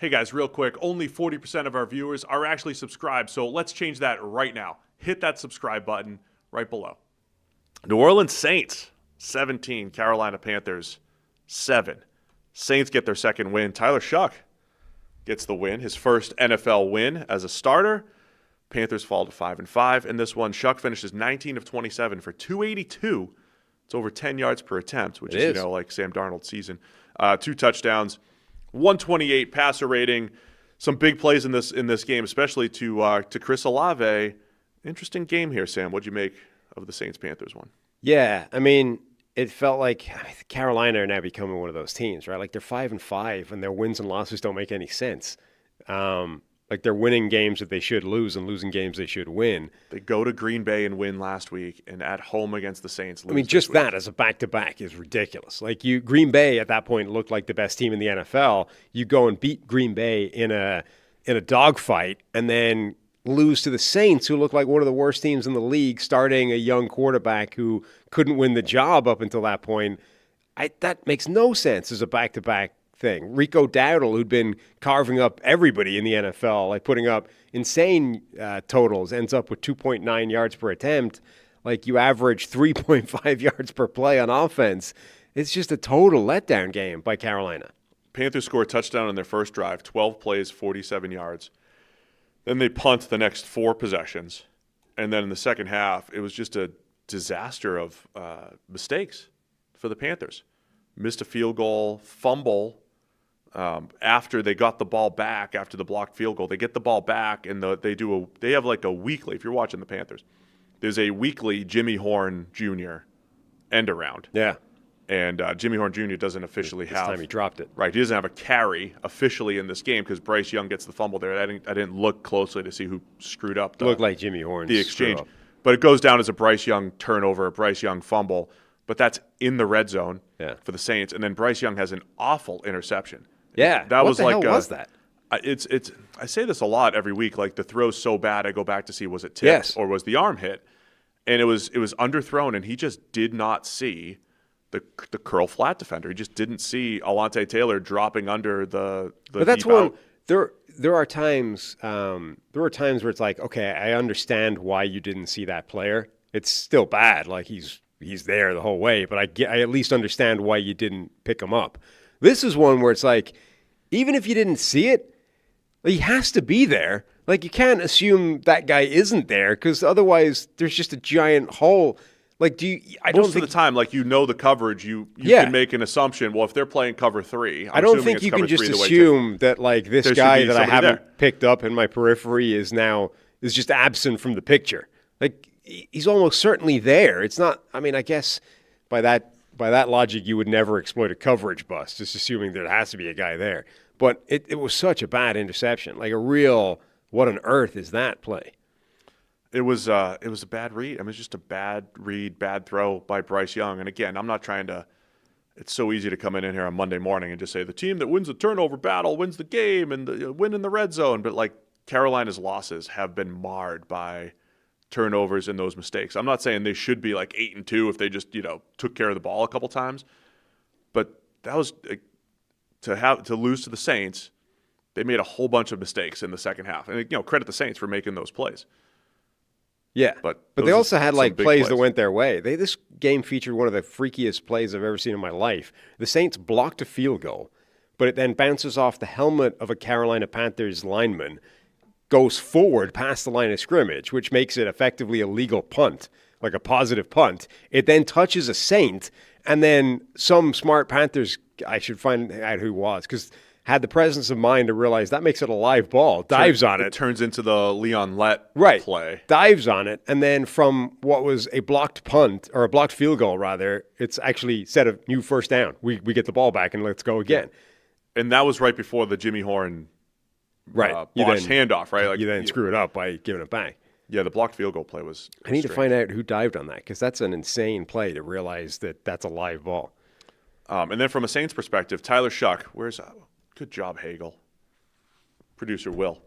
Hey guys, real quick, only 40% of our viewers are actually subscribed, so let's change that right now. Hit that subscribe button right below. New Orleans Saints, 17. Carolina Panthers, 7. Saints get their second win. Tyler Shough gets the win, his first NFL win as a starter. Panthers fall to 5-5. In this one, Shough finishes 19 of 27 for 282. It's over 10 yards per attempt, which is, like Sam Darnold's season. 2 touchdowns. 128 passer rating. Some big plays in this game, especially to Chris Olave. Interesting game here, Sam. What'd you make of the Saints-Panthers one? Yeah, I mean, it felt like Carolina are now becoming one of those teams, right? Like they're 5-5, and their wins and losses don't make any sense. Like they're winning games that they should lose and losing games they should win. They go to Green Bay and win last week, and at home against the Saints lose. I mean, just that as a back-to-back is ridiculous. Like Green Bay at that point looked like the best team in the NFL. You go and beat Green Bay in a dogfight, and then lose to the Saints, who look like one of the worst teams in the league, starting a young quarterback who couldn't win the job up until that point. That makes no sense as a back-to-back thing. Rico Dowdle, who'd been carving up everybody in the NFL, like putting up insane totals, ends up with 2.9 yards per attempt. Like you average 3.5 yards per play on offense. It's just a total letdown game by Carolina. Panthers score a touchdown on their first drive, 12 plays, 47 yards. Then they punt the next 4 possessions. And then in the second half, it was just a disaster of mistakes for the Panthers. Missed a field goal, fumble. After they got the ball back, after the blocked field goal, they get the ball back, and they have like a weekly. If you're watching the Panthers, there's a weekly Jimmy Horn Jr. end around. Yeah, and Jimmy Horn Jr. doesn't officially have. This time he dropped it. Right, he doesn't have a carry officially in this game because Bryce Young gets the fumble there. I didn't look closely to see who screwed up. Looked like Jimmy Horn. The exchange, but it goes down as a Bryce Young turnover, a Bryce Young fumble. But that's in the red zone for the Saints, and then Bryce Young has an awful interception. Yeah, that what was the like hell was that? It's. I say this a lot every week. Like the throw's so bad, I go back to see was it tipped or was the arm hit, and it was underthrown, and he just did not see the curl flat defender. He just didn't see Alontae Taylor dropping under the. But that's when there are times where it's like, okay, I understand why you didn't see that player. It's still bad. Like he's there the whole way, but I at least understand why you didn't pick him up. This is one where it's like, even if you didn't see it, he has to be there. Like, you can't assume that guy isn't there because otherwise there's just a giant hole. Like, most of the time, like, the coverage, you can make an assumption. Well, if they're playing cover 3, I don't think you can just assume that, like, this guy that I haven't picked up in my periphery is just absent from the picture. Like, he's almost certainly there. It's not, I mean, I guess by that logic, you would never exploit a coverage bust, just assuming there has to be a guy there. But it was such a bad interception, like a real, what on earth is that play? It was a bad read. I mean, it's just a bad read, bad throw by Bryce Young. And again, I'm not trying to – it's so easy to come in here on Monday morning and just say the team that wins the turnover battle wins the game and win in the red zone. But, like, Carolina's losses have been marred by – turnovers and those mistakes. I'm not saying they should be like 8-2 if they just, took care of the ball a couple times, but that was to lose to the Saints. They made a whole bunch of mistakes in the second half, and credit the Saints for making those plays. Yeah, but they also had like plays that went their way. This game featured one of the freakiest plays I've ever seen in my life. The Saints blocked a field goal, but it then bounces off the helmet of a Carolina Panthers lineman, goes forward past the line of scrimmage, which makes it effectively a legal punt, like a positive punt. It then touches a Saint, and then some smart Panthers, I should find out who it was, because had the presence of mind to realize that makes it a live ball, dives on it. It turns into the Leon Lett play. Dives on it, and then from what was a blocked punt, or a blocked field goal, rather, it's actually set a new first down. We get the ball back, and let's go again. And that was right before the Jimmy Horn handoff, right? Like, you then screw it up by giving it back. Yeah, the blocked field goal play was I need to find out who dived on that because that's an insane play to realize that that's a live ball. And then from a Saints perspective, Tyler Shough, good job, Hagel. Producer Will.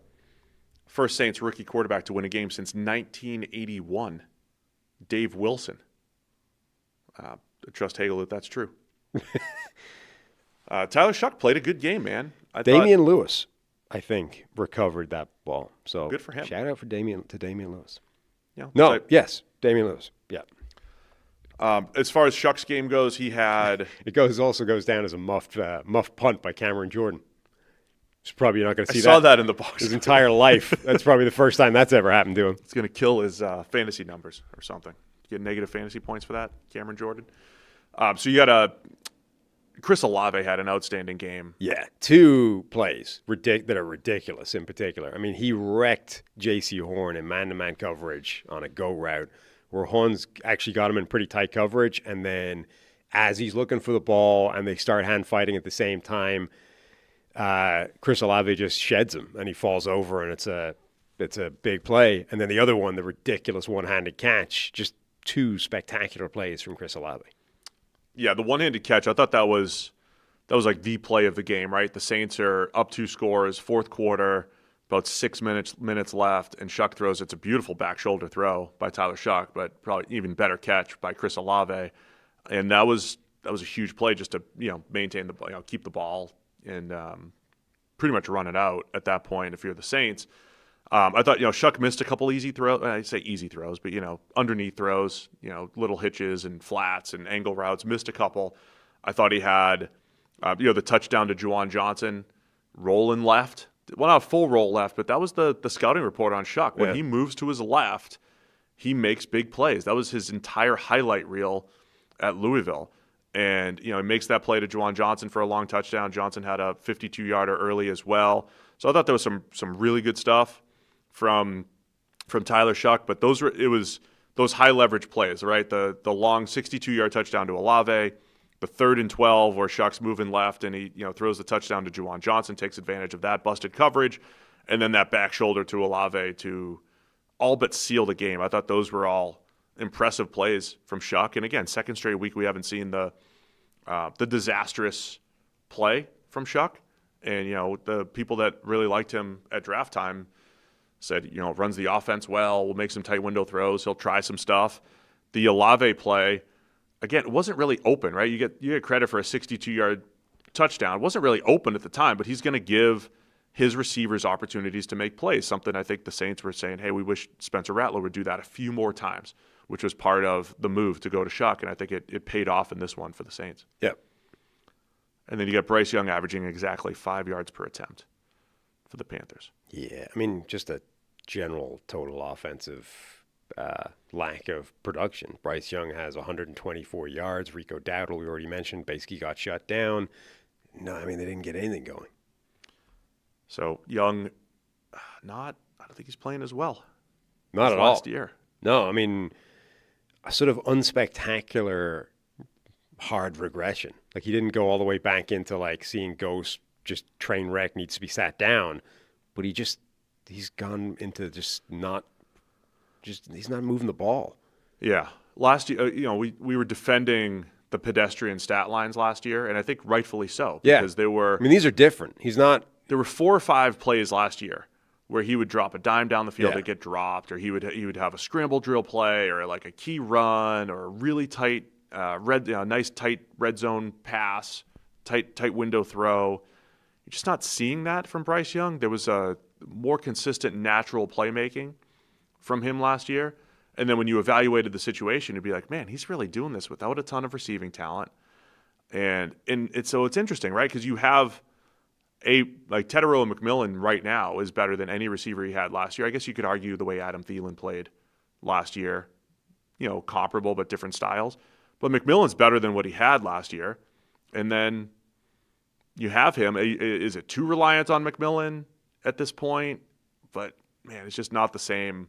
First Saints rookie quarterback to win a game since 1981. Dave Wilson. Trust Hagel that that's true. Tyler Shough played a good game, man. Damian Lewis. I think, recovered that ball. So good for him. Shout out to Damian Lewis. Yeah. Damian Lewis. Yeah. As far as Shough's game goes, he had It also goes down as a muffed punt by Cameron Jordan. It's probably not going to see I saw that in the box his entire life. That's probably the first time that's ever happened to him. It's going to kill his fantasy numbers or something. Get negative fantasy points for that, Cameron Jordan. So you got Chris Olave had an outstanding game. Yeah, 2 plays that are ridiculous in particular. I mean, he wrecked J.C. Horn in man-to-man coverage on a go route where Horn's actually got him in pretty tight coverage, and then as he's looking for the ball and they start hand fighting at the same time, Chris Olave just sheds him and he falls over, and it's a big play. And then the other one, the ridiculous one-handed catch, just 2 spectacular plays from Chris Olave. Yeah, the one-handed catch, I thought that was like the play of the game, right? The Saints are up 2 scores, fourth quarter, about 6 minutes left, and Shough throws. It's a beautiful back shoulder throw by Tyler Shough, but probably even better catch by Chris Olave. And that was a huge play just to maintain the keep the ball and pretty much run it out at that point if you're the Saints. I thought Shough missed a couple easy throws. I say easy throws, but underneath throws, little hitches and flats and angle routes. Missed a couple. I thought he had the touchdown to Juwan Johnson, rolling left. Well, not a full roll left, but that was the scouting report on Shough. When he moves to his left, he makes big plays. That was his entire highlight reel at Louisville. And, he makes that play to Juwan Johnson for a long touchdown. Johnson had a 52-yarder early as well. So I thought there was some really good stuff from Tyler Shough, but it was those high leverage plays, right? The long 62-yard touchdown to Olave, the 3rd and 12 where Shough's moving left and he throws the touchdown to Juwan Johnson, takes advantage of that busted coverage, and then that back shoulder to Olave to all but seal the game. I thought those were all impressive plays from Shough. And again, second straight week we haven't seen the disastrous play from Shough. And the people that really liked him at draft time said, runs the offense well, will make some tight window throws, he'll try some stuff. The Olave play, again, it wasn't really open, right? You get credit for a 62-yard touchdown. It wasn't really open at the time, but he's going to give his receivers opportunities to make plays, something I think the Saints were saying, hey, we wish Spencer Rattler would do that a few more times, which was part of the move to go to Shough, and I think it paid off in this one for the Saints. Yep. And then you got Bryce Young averaging exactly 5 yards per attempt for the Panthers. Yeah, I mean, just a general total offensive lack of production. Bryce Young has 124 yards. Rico Dowdle, we already mentioned, basically got shut down. No, I mean, they didn't get anything going. So Young, I don't think he's playing as well. Not at all. Last year. No, I mean, a sort of unspectacular hard regression. Like, he didn't go all the way back into like seeing ghosts, just train wreck, needs to be sat down, but he's gone into he's not moving the ball. Yeah. Last year, we were defending the pedestrian stat lines last year, and I think rightfully so. Because they were. I mean, these are different. There were 4 or 5 plays last year where he would drop a dime down the field to get dropped, or he would have a scramble drill play, or like a key run, or a really tight nice tight red zone pass, tight window throw. You're just not seeing that from Bryce Young. There was a more consistent natural playmaking from him last year. And then when you evaluated the situation, you'd be like, man, he's really doing this without a ton of receiving talent. And so it's interesting, right? Because you have Tetero and McMillan right now is better than any receiver he had last year. I guess you could argue the way Adam Thielen played last year, comparable but different styles. But McMillan's better than what he had last year. And then you have him. Is it too reliant on McMillan at this point? But, man, it's just not the same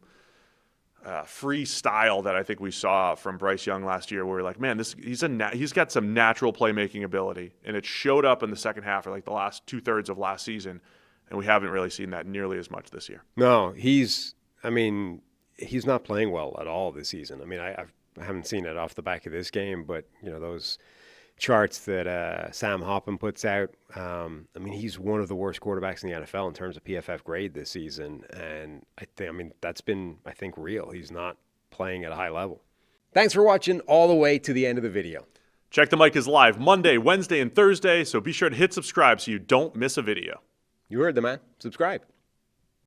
free style that I think we saw from Bryce Young last year, where we're like, man, he's got some natural playmaking ability, and it showed up in the second half, or like the last 2/3 of last season, and we haven't really seen that nearly as much this year. No, he's not playing well at all this season. I mean, I haven't seen it off the back of this game, but those charts that Sam Hoppen puts out, he's one of the worst quarterbacks in the NFL in terms of PFF grade this season, and that's been real. He's not playing at a high level. Thanks for watching all the way to the end of the video. Check the Mic is live Monday, Wednesday, and Thursday, so be sure to hit subscribe so you don't miss a video. You heard the man. Subscribe.